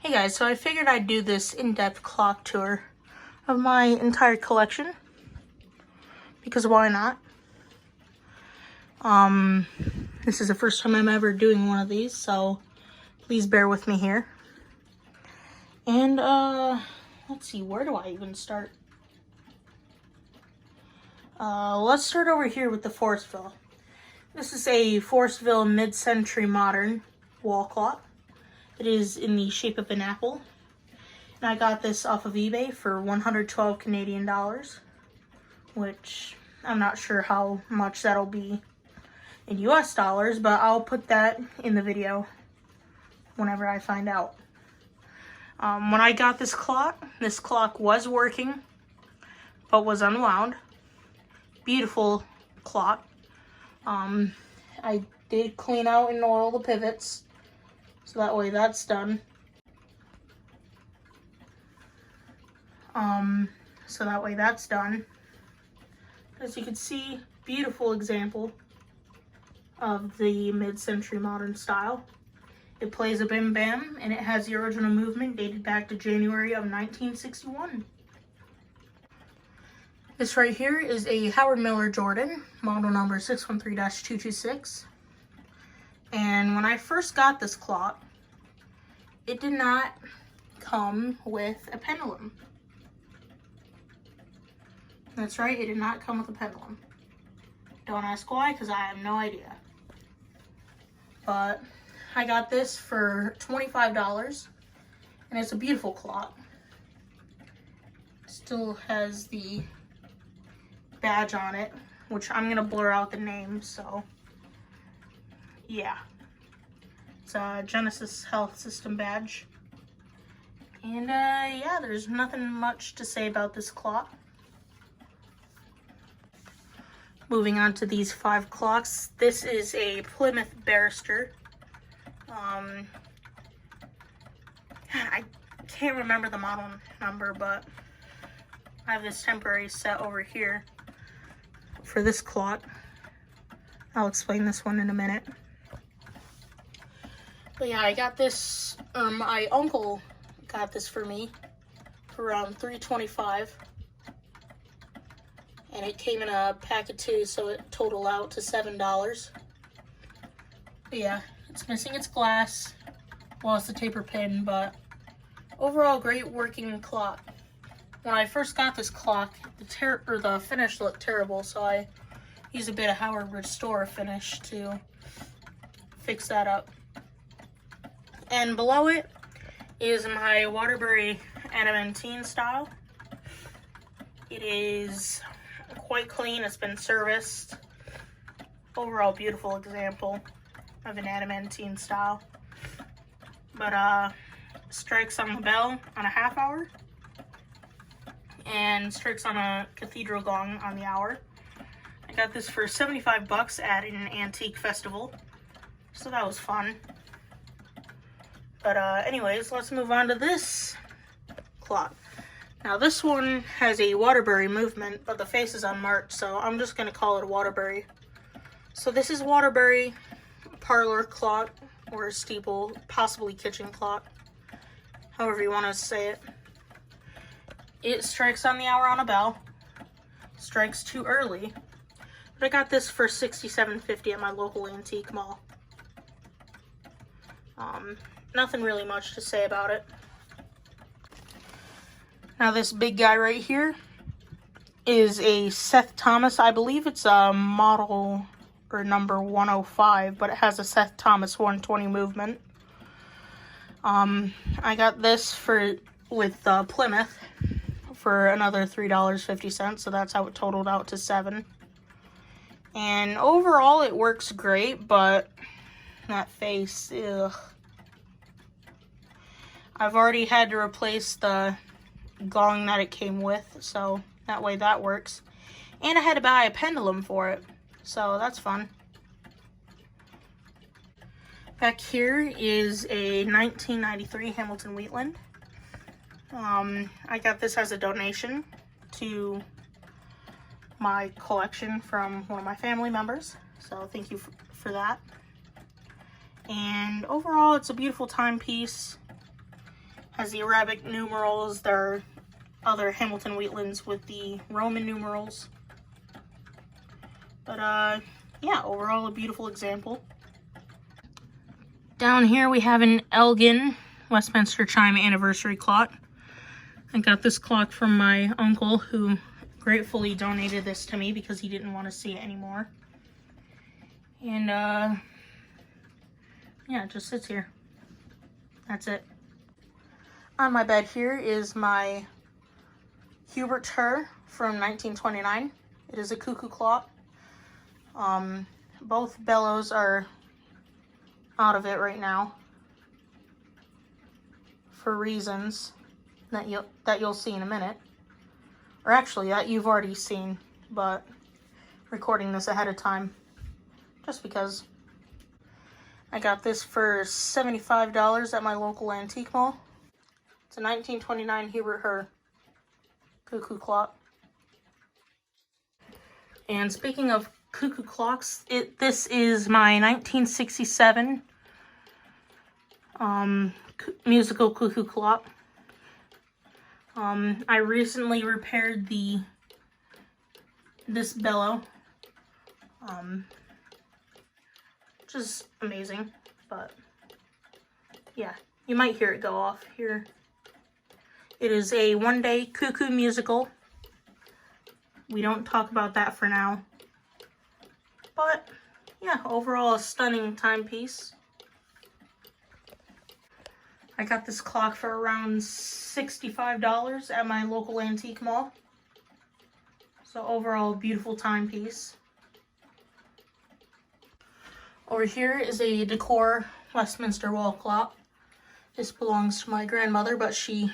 Hey guys, so I figured I'd do this in-depth clock tour of my entire collection, because why not? This is the first time I'm ever doing one of these, so please bear with me here. And, let's see, where do I even start? Let's start over here with the Forestville. This is a Forestville mid-century modern wall clock. It is in the shape of an apple. And I got this off of eBay for 112 Canadian dollars, which I'm not sure how much that'll be in US dollars, but I'll put that in the video whenever I find out. When I got this clock was working, but was unwound. Beautiful clock. I did clean out and oil the pivots, so that way that's done. As you can see, beautiful example of the mid-century modern style. It plays a bim bam, and it has the original movement dated back to January of 1961. This right here is a Howard Miller Jordan, model number 613-226. And when I first got this clock, it did not come with a pendulum. That's right, it did not come with a pendulum. Don't ask why, because I have no idea. But I got this for $25, and it's a beautiful clock. Still has the badge on it, which I'm gonna blur out the name, so yeah. It's a Genesis Health System badge. And yeah, there's nothing much to say about this clock. Moving on to these 5 clocks. This is a Plymouth Barrister. I can't remember the model number, but I have this temporary set over here for this clock. I'll explain this one in a minute. But yeah, I got this, my uncle got this for me for around $3.25. And it came in a pack of 2, so it totaled out to $7. But yeah, it's missing its glass. Well, it's the taper pin, but overall great working clock. When I first got this clock, the finish looked terrible, so I used a bit of Howard Restore finish to fix that up. And below it is my Waterbury adamantine style. It is quite clean, it's been serviced. Overall beautiful example of an adamantine style. But strikes on the bell on a half hour, and strikes on a cathedral gong on the hour. I got this for 75 bucks at an antique festival, so that was fun. But anyways, let's move on to this clock. Now this one has a Waterbury movement, but the face is unmarked, so I'm just going to call it a Waterbury. So this is Waterbury parlor clock, or steeple, possibly kitchen clock, however you want to say it. It strikes on the hour on a bell, strikes too early, but I got this for $67.50 at my local antique mall. Nothing really much to say about it. Now this big guy right here is a Seth Thomas. I believe it's a model or number 105, but it has a Seth Thomas 120 movement. I got this with Plymouth for another $3.50, so that's how it totaled out to $7. And overall it works great, but that face, ugh. I've already had to replace the gong that it came with, so that way that works. And I had to buy a pendulum for it, so that's fun. Back here is a 1993 Hamilton Wheatland. I got this as a donation to my collection from one of my family members, so thank you for that. And overall, it's a beautiful timepiece. Has the Arabic numerals. There are other Hamilton Wheatlands with the Roman numerals. But yeah, overall a beautiful example. Down here we have an Elgin Westminster chime anniversary clock. I got this clock from my uncle, who gratefully donated this to me because he didn't want to see it anymore. And yeah, it just sits here. That's it. On my bed here is my Hubert Tur from 1929. It is a cuckoo clock. Both bellows are out of it right now for reasons that you'll see in a minute. Or actually, that you've already seen, but recording this ahead of time just because. I got this for $75 at my local antique mall. It's a 1929 Hubert Tur cuckoo clock. And speaking of cuckoo clocks, this is my 1967 musical cuckoo clock. I recently repaired this bellow, which is amazing, but yeah, you might hear it go off here. It is a one-day cuckoo musical. We don't talk about that for now. But yeah, overall a stunning timepiece. I got this clock for around $65 at my local antique mall. So overall, a beautiful timepiece. Over here is a decor Westminster wall clock. This belongs to my grandmother, but she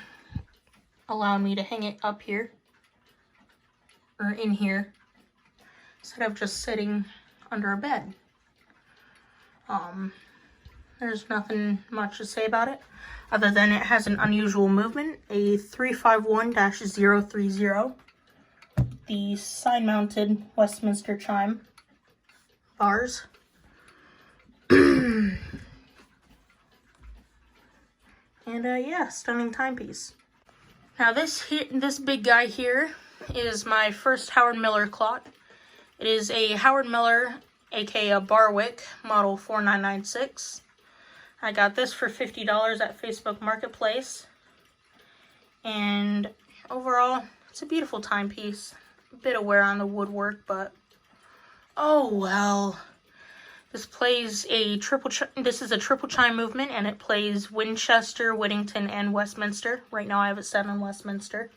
allowed me to hang it up here, or in here, instead of just sitting under a bed. There's nothing much to say about it, other than it has an unusual movement, a 351-030, the side-mounted Westminster chime bars. And yeah, stunning timepiece. Now this big guy here is my first Howard Miller clock. It is a Howard Miller, aka a Barwick, model 4996. I got this for $50 at Facebook Marketplace. And overall, it's a beautiful timepiece. A bit of wear on the woodwork, but oh well. This plays this is a triple chime movement, and it plays Winchester, Whittington, and Westminster. Right now I have it set on Westminster.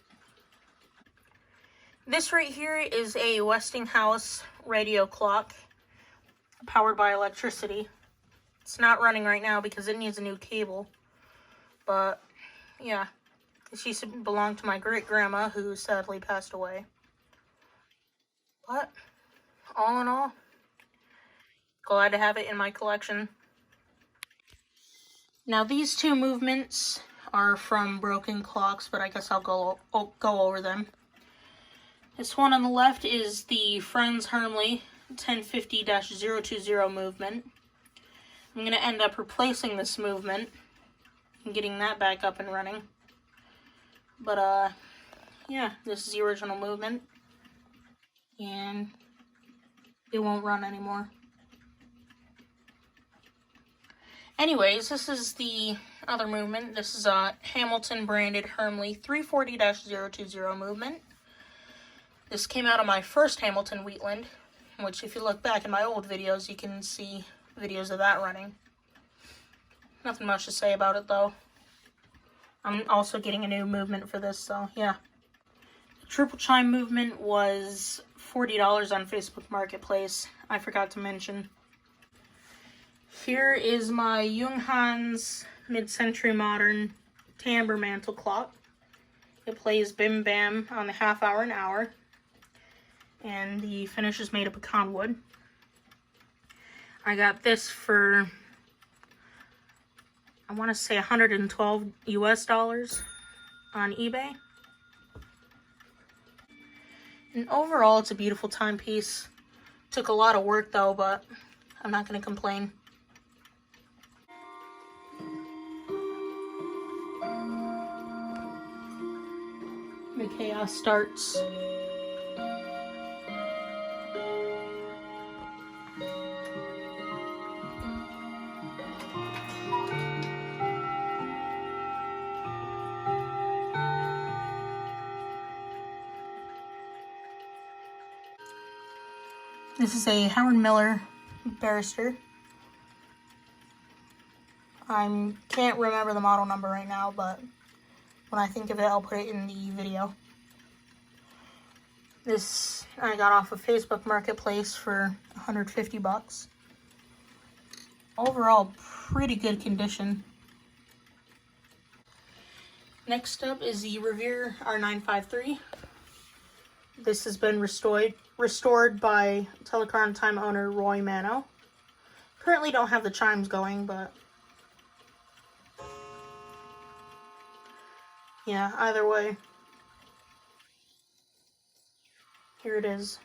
This right here is a Westinghouse radio clock, powered by electricity. It's not running right now because it needs a new cable. But yeah, this used to belong to my great-grandma, who sadly passed away. But all in all, glad to have it in my collection. Now these two movements are from broken clocks, but I guess I'll go over them. This one on the left is the Friends Hermley 1050-020 movement. I'm going to end up replacing this movement and getting that back up and running. But yeah, this is the original movement, and it won't run anymore. Anyways, this is the other movement. This is a Hamilton branded Hermley 340-020 movement. This came out of my first Hamilton Wheatland, which if you look back in my old videos, you can see videos of that running. Nothing much to say about it though. I'm also getting a new movement for this, so yeah. The triple chime movement was $40 on Facebook Marketplace. I forgot to mention. Here is my Junghans mid-century modern timbre mantle clock. It plays Bim Bam on the half hour and hour, and the finish is made of pecan wood. I got this for, I want to say $112 US on eBay. And overall, it's a beautiful timepiece. Took a lot of work though, but I'm not going to complain. The chaos starts. This is a Howard Miller Barrister. I can't remember the model number right now, but when I think of it, I'll put it in the video. This I got off of Facebook Marketplace for 150 bucks. Overall, pretty good condition. Next up is the Reverend R953. This has been restored by Telecron Time owner Roy Mano. Currently don't have the chimes going, but yeah, either way. Here it is.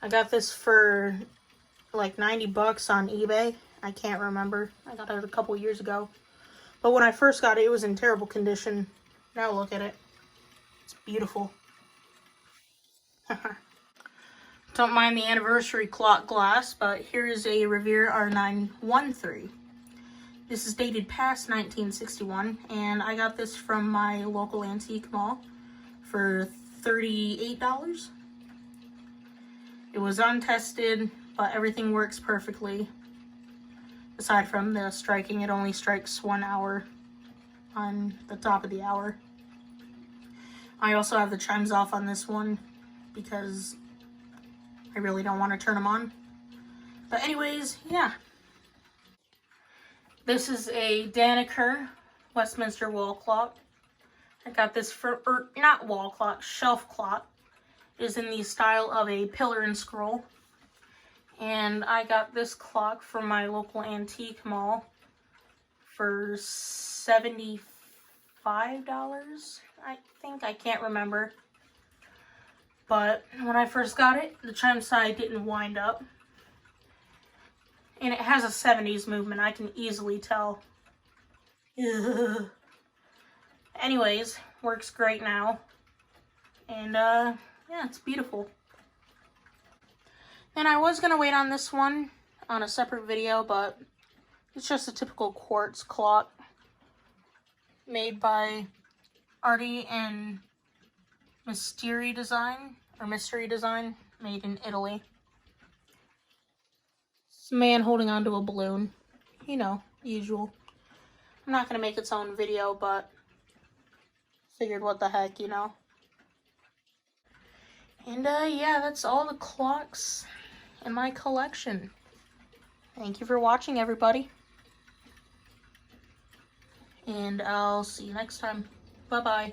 I got this for like 90 bucks on eBay. I can't remember. I got it a couple years ago. But when I first got it, it was in terrible condition. Now look at it. It's beautiful. Don't mind the anniversary clock glass, but here is a Revend R913. This is dated past 1961, and I got this from my local antique mall for $38. It was untested, but everything works perfectly. Aside from the striking, it only strikes 1 hour on the top of the hour. I also have the chimes off on this one because I really don't want to turn them on. But anyways, yeah. This is a Elgin Westminster wall clock. I got this for, not wall clock, shelf clock. It is in the style of a pillar and scroll. And I got this clock from my local antique mall for $75, I think. I can't remember. But when I first got it, the chime side didn't wind up. And it has a 70s movement, I can easily tell. Ugh. Anyways, works great now. And yeah, it's beautiful. And I was going to wait on this one on a separate video, but it's just a typical quartz clock made by Artie and Mystery Design, made in Italy. It's a man holding onto a balloon. You know, usual. I'm not going to make its own video, but figured what the heck, you know. And yeah, that's all the clocks in my collection. Thank you for watching, everybody. And I'll see you next time. Bye-bye.